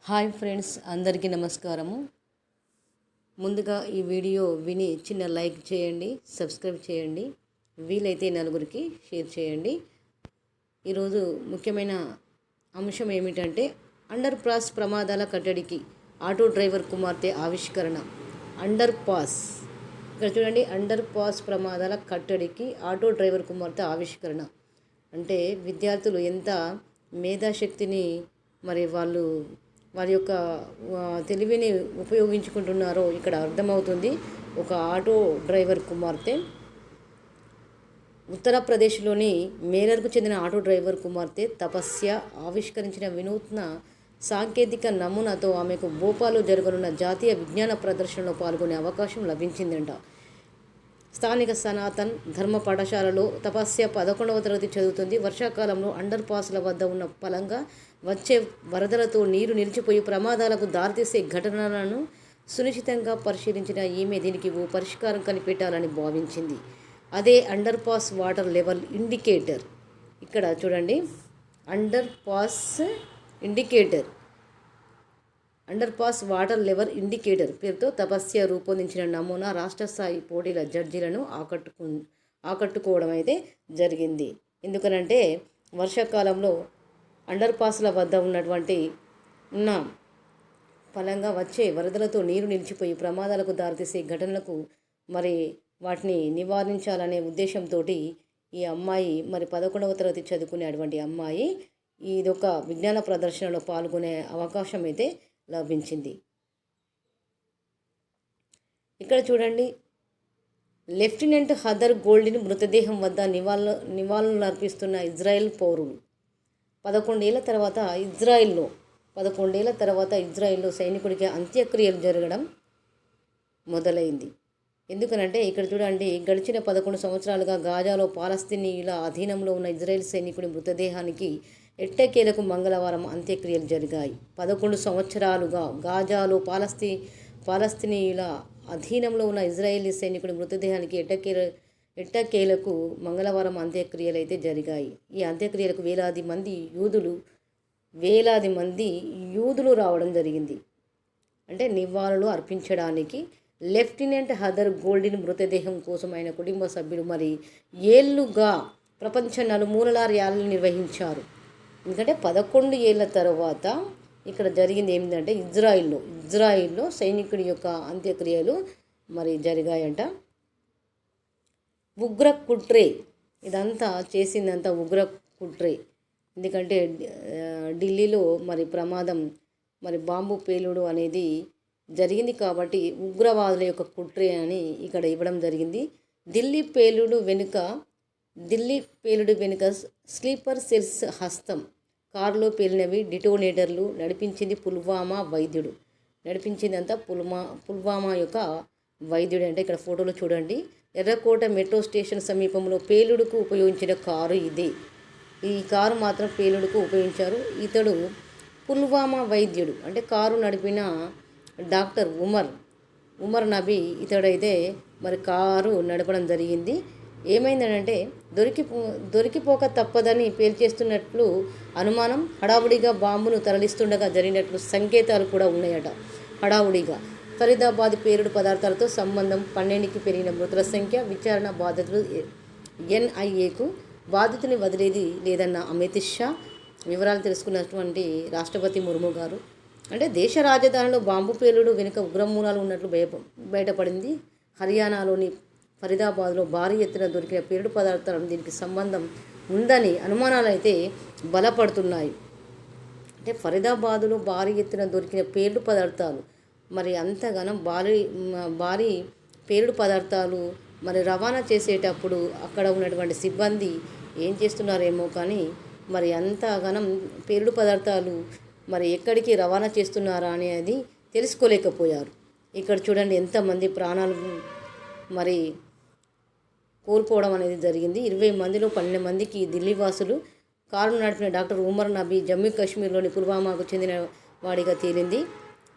Hi friends, అందరికీ నమస్కారము. ముందుగా ఈ వీడియో విని చిన్న లైక్ చేయండి, సబ్స్క్రైబ్ చేయండి, వీలైతే నలుగురికి షేర్ చేయండి. ఈరోజు ముఖ్యమైన అంశం ఏమిటంటే అండర్ పాస్ ప్రమాదాల కట్టడికి ఆటో డ్రైవర్ కుమార్తె ఆవిష్కరణ. అండర్ పాస్ ఇక్కడ చూడండి, అండర్ పాస్ ప్రమాదాల కట్టడికి ఆటో డ్రైవర్ కుమార్తె ఆవిష్కరణ. అంటే విద్యార్థులు ఎంత మేధాశక్తిని మరి వారి యొక్క తెలివిని ఉపయోగించుకుంటున్నారో ఇక్కడ అర్థమవుతుంది. ఒక ఆటో డ్రైవర్ కుమార్తె, ఉత్తరప్రదేశ్లోని మేరర్కు చెందిన ఆటో డ్రైవర్ కుమార్తె తపస్య ఆవిష్కరించిన వినూత్న సాంకేతిక నమూనాతో ఆమెకు భోపాల్లో జరగనున్న జాతీయ విజ్ఞాన ప్రదర్శనలో పాల్గొనే అవకాశం లభించిందంట. స్థానిక సనాతన్ ధర్మ పాఠశాలలో తపస్య 11వ తరగతి చదువుతుంది. వర్షాకాలంలో అండర్ పాస్ల వద్ద ఉన్న పలంగా వచ్చే వరదలతో నీరు నిలిచిపోయి ప్రమాదాలకు దారితీసే ఘటనలను సునిశ్చితంగా పరిశీలించిన ఈమె దీనికి ఓ పరిష్కారం కనిపెట్టాలని భావించింది. అదే under pass water level indicator. ఇక్కడ చూడండి, under pass water level indicator పేరుతో తపస్య రూపొందించిన నమూనా రాష్ట్ర స్థాయి పోటీల జడ్జీలను ఆకట్టుకోవడం అయితే జరిగింది. ఎందుకనంటే వర్షాకాలంలో అండర్ పాస్ల వద్ద ఉన్న ఫలంగా వచ్చే వరదలతో నీరు నిలిచిపోయి ప్రమాదాలకు దారితీసే ఘటనలకు వాటిని నివారించాలనే ఉద్దేశంతో ఈ అమ్మాయి 11వ తరగతి చదువుకునే అటువంటి అమ్మాయి ఇదొక విజ్ఞాన ప్రదర్శనలో పాల్గొనే అవకాశం అయితే లభించింది. ఇక్కడ చూడండి, లెఫ్టినెంట్ హదర్ గోల్డిన్ మృతదేహం వద్ద నివాళులర్పిస్తున్న ఇజ్రాయెల్ పౌరులు. 11 ఏళ్ల తర్వాత ఇజ్రాయెల్లో సైనికుడికి అంత్యక్రియలు జరగడం మొదలైంది. ఎందుకనంటే ఇక్కడ చూడండి, గడిచిన 11 సంవత్సరాలుగా గాజాలో పాలస్తీనీయుల అధీనంలో ఉన్న ఇజ్రాయెల్ సైనికుడి మృతదేహానికి ఎట్టకేలకు మంగళవారం అంత్యక్రియలు జరిగాయి. 11 సంవత్సరాలుగా గాజాలో పాలస్తీనీయుల అధీనంలో ఉన్న ఇజ్రాయేలీ సైనికుడి మృతదేహానికి ఎట్టకేలకు మంగళవారం అంత్యక్రియలు అయితే జరిగాయి. ఈ అంత్యక్రియలకు వేలాది మంది యూదులు రావడం జరిగింది. అంటే నివాళులు అర్పించడానికి. లెఫ్టినెంట్ హదర్ గోల్డిన్ మృతదేహం కోసం ఆయన కుటుంబ సభ్యులు ఏళ్లుగా ప్రపంచ నలుమూలల ర్యాలీలు నిర్వహించారు. ఎందుకంటే 11 ఏళ్ల తర్వాత ఇక్కడ జరిగింది ఏమిటంటే ఇజ్రాయిల్లో సైనికుడి యొక్క అంత్యక్రియలు జరిగాయంట. ఉగ్ర కుట్రే, ఇదంతా చేసిందంతా ఉగ్ర కుట్రే. ఎందుకంటే ఢిల్లీలో ప్రమాదం బాంబు పేలుడు అనేది జరిగింది కాబట్టి ఉగ్రవాదుల యొక్క కుట్రే అని ఇక్కడ ఇవ్వడం జరిగింది. ఢిల్లీ పేలుడు వెనుక స్లీపర్ సెల్స్ హస్తం. కారులో పేలినవి డిటోనేటర్లు. నడిపించిందంతా పుల్వామా యొక్క వైద్యుడు. అంటే ఇక్కడ ఫోటోలో చూడండి, ఎర్రకోట మెట్రో స్టేషన్ సమీపంలో పేలుడుకు ఉపయోగించిన కారు ఇదే. ఈ కారు మాత్రం పేలుడుకు ఉపయోగించారు. ఇతడు పుల్వామా వైద్యుడు. అంటే కారు నడిపిన డాక్టర్ ఉమర్ నబీ ఇతడైతే కారు నడపడం జరిగింది. ఏమైందంటే దొరికిపోక తప్పదని పేల్చేస్తున్నట్లు అనుమానం. హడావుడిగా బాంబును తరలిస్తుండగా జరిగినట్లు సంకేతాలు కూడా ఉన్నాయట. హడావుడిగా ఫరీదాబాద్ పేలుడు పదార్థాలతో సంబంధం 12కి పెరిగిన మృతుల సంఖ్య. విచారణ బాధితులు NIAకు బాధితుని వదిలేది లేదన్న అమిత్ షా. వివరాలు తెలుసుకున్నటువంటి రాష్ట్రపతి ముర్ము గారు. అంటే దేశ రాజధానిలో బాంబు పేలుడు వెనుక ఉగ్రమూలాలు ఉన్నట్లు బయటపడింది. హర్యానాలోని ఫరీదాబాద్లో భారీ ఎత్తున దొరికిన పేలుడు పదార్థాలను దీనికి సంబంధం ఉందని అనుమానాలు అయితే బలపడుతున్నాయి. అంటే ఫరీదాబాదులో భారీ ఎత్తున దొరికిన పేలుడు పదార్థాలు అంతగానం భారీ పేలుడు పదార్థాలు రవాణా చేసేటప్పుడు అక్కడ ఉన్నటువంటి సిబ్బంది ఏం చేస్తున్నారేమో కానీ అంతగానం పేలుడు పదార్థాలు ఎక్కడికి రవాణా చేస్తున్నారా అనేది తెలుసుకోలేకపోయారు. ఇక్కడ చూడండి, ఎంతమంది ప్రాణాలు కోల్పోవడం అనేది జరిగింది. 20 మందిలో 12 మందికి ఢిల్లీ వాసులు. కారును నడిపిన డాక్టర్ ఉమర్ నబీ జమ్మూ కాశ్మీర్లోని పుల్వామాకు చెందిన వాడిగా తేలింది.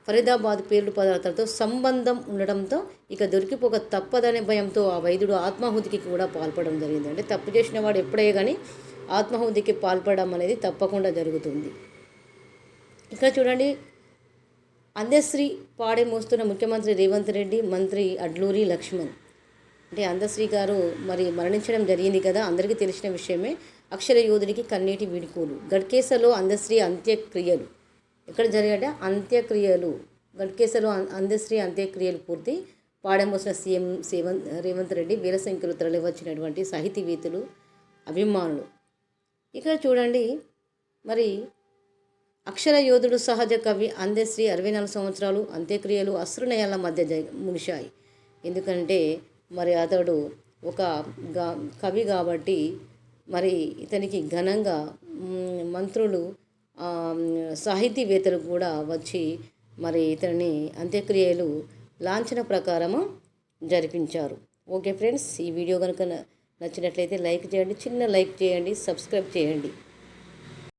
ఫరీదాబాద్ పేలుడు పదార్థాలతో సంబంధం ఉండడంతో ఇక దొరికిపోక తప్పదనే భయంతో ఆ వైద్యుడు ఆత్మాహుతికి కూడా పాల్పడడం జరిగింది. అంటే తప్పు చేసిన వాడు ఎప్పుడే కానీ ఆత్మాహుతికి పాల్పడడం అనేది తప్పకుండా జరుగుతుంది. ఇక్కడ చూడండి, అందశ్రీ పాడే మోస్తున్న ముఖ్యమంత్రి రేవంత్ రెడ్డి, మంత్రి అడ్లూరి లక్ష్మణ్. అంటే అందశ్రీ గారు మరి మరణించడం జరిగింది కదా, అందరికీ తెలిసిన విషయమే. అక్షర యోధుడికి కన్నీటి వీడుకోలు. గడ్కేసలో అందశ్రీ అంత్యక్రియలు. ఎక్కడ జరిగాడ అంత్యక్రియలు. గడ్కేసలో అందశ్రీ అంత్యక్రియలు పూర్తి. పాడమోసిన సీఎం రేవంత్ రెడ్డి, వీర సంఖ్యలో తరలివచ్చినటువంటి సాహితీవేత్తలు, అభిమానులు. ఇక్కడ చూడండి, మరి అక్షర యోధుడు సహజ కవి అందశ్రీ 64 సంవత్సరాలు. అంత్యక్రియలు అశ్రునయాల మధ్య ముగిశాయి. ఎందుకంటే మరి అతడు ఒక కవి కాబట్టి మరి ఇతనికి ఘనంగా మంత్రులు, సాహితీవేత్తలు కూడా వచ్చి మరి ఇతని అంత్యక్రియలు లాంఛన ప్రకారము జరిపించారు. ఓకే ఫ్రెండ్స్, ఈ వీడియో కనుక నచ్చినట్లయితే లైక్ చేయండి, చిన్న లైక్ చేయండి, సబ్స్క్రైబ్ చేయండి.